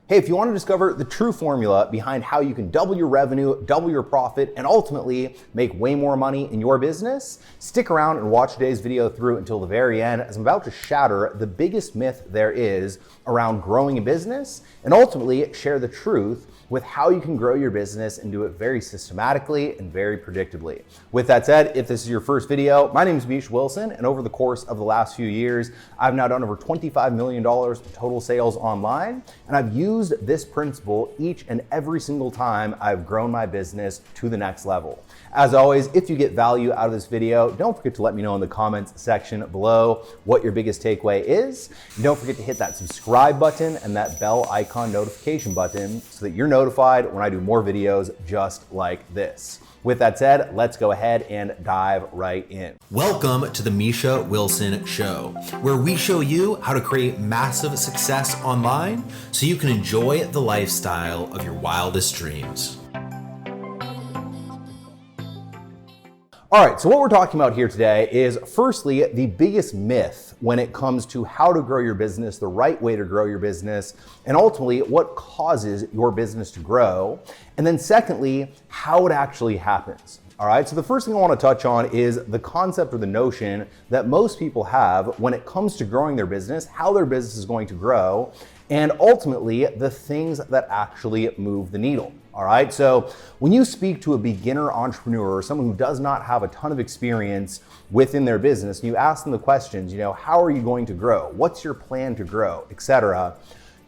Hey, if you want to discover the true formula behind how you can double your revenue, double your profit, and ultimately make way more money in your business, stick around and watch today's video through until the very end, as I'm about to shatter the biggest myth there is around growing a business and ultimately share the truth with how you can grow your business and do it very systematically and very predictably. With that said, if this is your first video, my name is Misha Wilson, and over the course of the last few years, I've now done over $25 million in total sales online, and I've used this principle each and every single time I've grown my business to the next level. As always, if you get value out of this video, don't forget to let me know in the comments section below what your biggest takeaway is. And don't forget to hit that subscribe button and that bell icon notification button so that you're notified when I do more videos just like this. With that said, let's go ahead and dive right in. Welcome to the Misha Wilson Show, where we show you how to create massive success online so you can enjoy the lifestyle of your wildest dreams. All right, so what we're talking about here today is firstly, the biggest myth when it comes to how to grow your business, the right way to grow your business, and ultimately what causes your business to grow. And then secondly, how it actually happens. All right, so the first thing I want to touch on is the concept or the notion that most people have when it comes to growing their business, how their business is going to grow, and ultimately the things that actually move the needle. All right, so when you speak to a beginner entrepreneur or someone who does not have a ton of experience within their business, and you ask them the questions, how are you going to grow? What's your plan to grow, etc.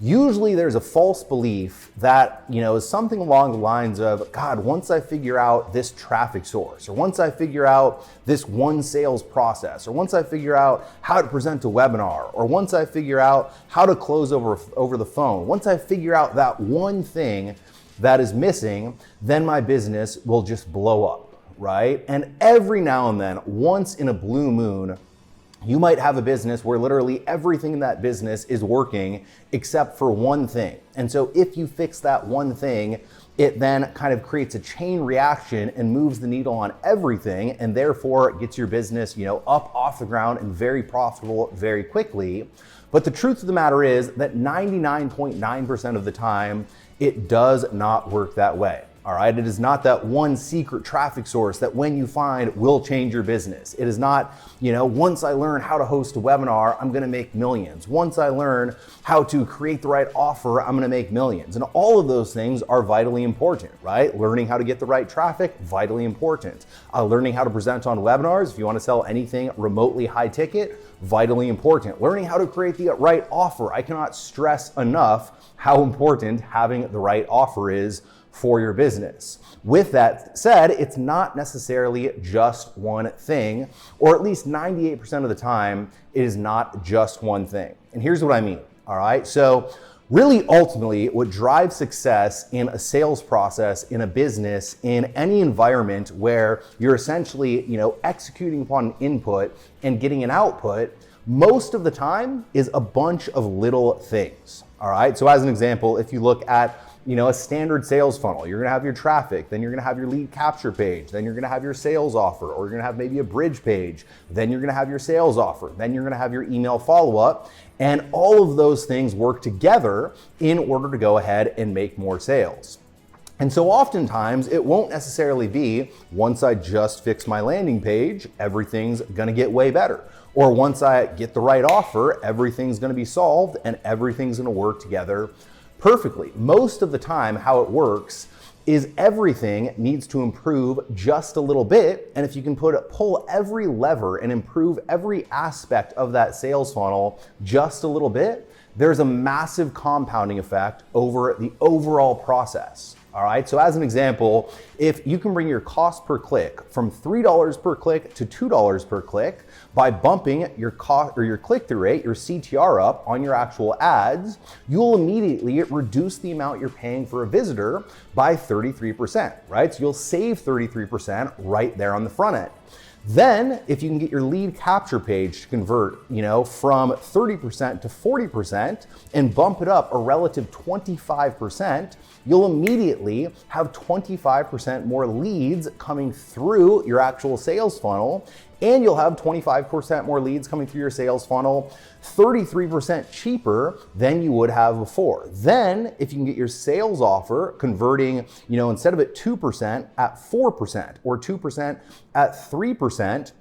Usually there's a false belief that, is something along the lines of, God, once I figure out this traffic source, or once I figure out this one sales process, or once I figure out how to present a webinar, or once I figure out how to close over the phone, once I figure out that one thing that is missing, then my business will just blow up, right? And every now and then, once in a blue moon, you might have a business where literally everything in that business is working except for one thing. And so if you fix that one thing, it then kind of creates a chain reaction and moves the needle on everything, and therefore gets your business, up off the ground and very profitable very quickly. But the truth of the matter is that 99.9% of the time, it does not work that way. All right, it is not that one secret traffic source that when you find will change your business. It is not, once I learn how to host a webinar, I'm gonna make millions. Once I learn how to create the right offer, I'm gonna make millions. And all of those things are vitally important, right? Learning how to get the right traffic, vitally important. Learning how to present on webinars, if you wanna sell anything remotely high ticket, vitally important. Learning how to create the right offer. I cannot stress enough how important having the right offer is for your business. With that said, it's not necessarily just one thing, or at least 98% of the time, it is not just one thing. And here's what I mean, all right? So really ultimately what drives success in a sales process, in a business, in any environment where you're essentially, executing upon an input and getting an output, most of the time is a bunch of little things, all right? So as an example, if you look at a standard sales funnel, you're gonna have your traffic, then you're gonna have your lead capture page, then you're gonna have your sales offer, or you're gonna have maybe a bridge page, then you're gonna have your sales offer, then you're gonna have your email follow-up, and all of those things work together in order to go ahead and make more sales. And so oftentimes it won't necessarily be, once I just fix my landing page, everything's gonna get way better. Or once I get the right offer, everything's gonna be solved and everything's gonna work together perfectly. Most of the time, how it works is everything needs to improve just a little bit. And if you can pull every lever and improve every aspect of that sales funnel just a little bit, there's a massive compounding effect over the overall process. All right, so as an example, if you can bring your cost per click from $3 per click to $2 per click by bumping your cost or your click-through rate, your CTR up on your actual ads, you'll immediately reduce the amount you're paying for a visitor by 33%, right? So you'll save 33% right there on the front end. Then, if you can get your lead capture page to convert, from 30% to 40% and bump it up a relative 25%, you'll immediately have 25% more leads coming through your actual sales funnel. and you'll have 25% more leads coming through your sales funnel, 33% cheaper than you would have before. Then, if you can get your sales offer converting, instead of at 2% at 4% or 2% at 3%,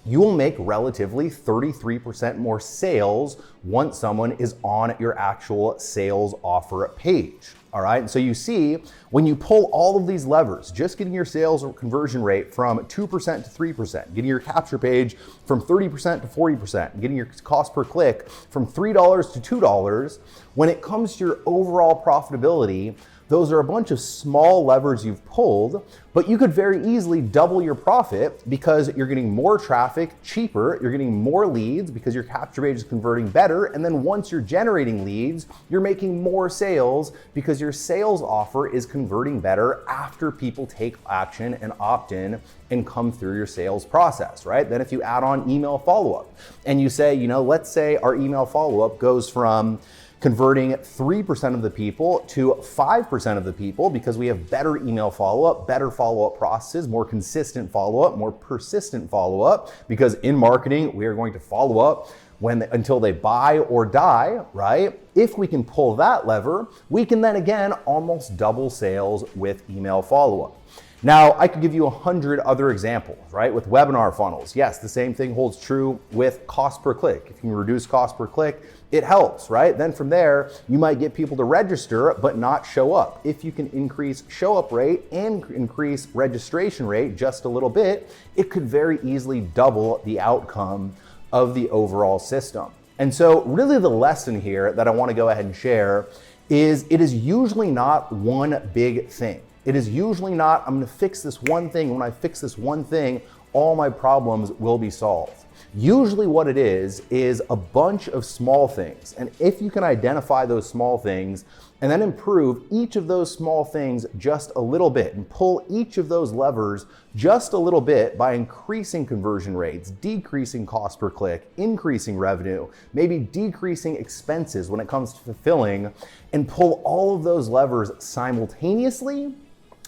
you will make relatively 33% more sales once someone is on your actual sales offer page. All right, and so you see, when you pull all of these levers, just getting your sales conversion rate from 2% to 3%, getting your capture page from 30% to 40%, getting your cost per click from $3 to $2, when it comes to your overall profitability, those are a bunch of small levers you've pulled, but you could very easily double your profit because you're getting more traffic cheaper, you're getting more leads because your capture page is converting better, and then once you're generating leads, you're making more sales because your sales offer is converting better after people take action and opt in and come through your sales process, right? Then if you add on email follow-up and you say, let's say our email follow-up goes from converting 3% of the people to 5% of the people because we have better email follow-up, better follow-up processes, more consistent follow-up, more persistent follow-up, because in marketing, we are going to follow up until they buy or die, right? If we can pull that lever, we can then again almost double sales with email follow-up. Now, I could give you 100 other examples, right? With webinar funnels, yes, the same thing holds true with cost per click. If you can reduce cost per click, it helps, right? Then from there, you might get people to register but not show up. If you can increase show up rate and increase registration rate just a little bit, it could very easily double the outcome of the overall system. And so really the lesson here that I want to go ahead and share is it is usually not one big thing. It is usually not, I'm gonna fix this one thing. When I fix this one thing, all my problems will be solved. Usually what it is a bunch of small things. And if you can identify those small things and then improve each of those small things just a little bit and pull each of those levers just a little bit by increasing conversion rates, decreasing cost per click, increasing revenue, maybe decreasing expenses when it comes to fulfilling, and pull all of those levers simultaneously,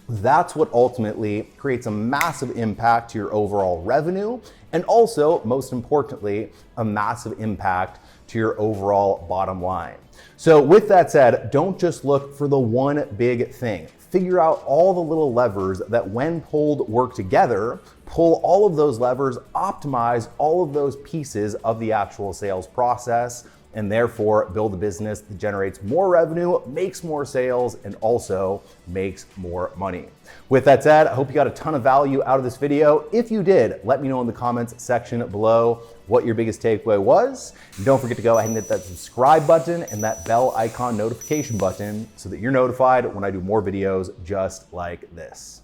that's what ultimately creates a massive impact to your overall revenue, and also, most importantly, a massive impact to your overall bottom line. So with that said, don't just look for the one big thing. Figure out all the little levers that when pulled work together, pull all of those levers, optimize all of those pieces of the actual sales process, and therefore build a business that generates more revenue, makes more sales, and also makes more money. With that said, I hope you got a ton of value out of this video. If you did, let me know in the comments section below what your biggest takeaway was. And don't forget to go ahead and hit that subscribe button and that bell icon notification button so that you're notified when I do more videos just like this.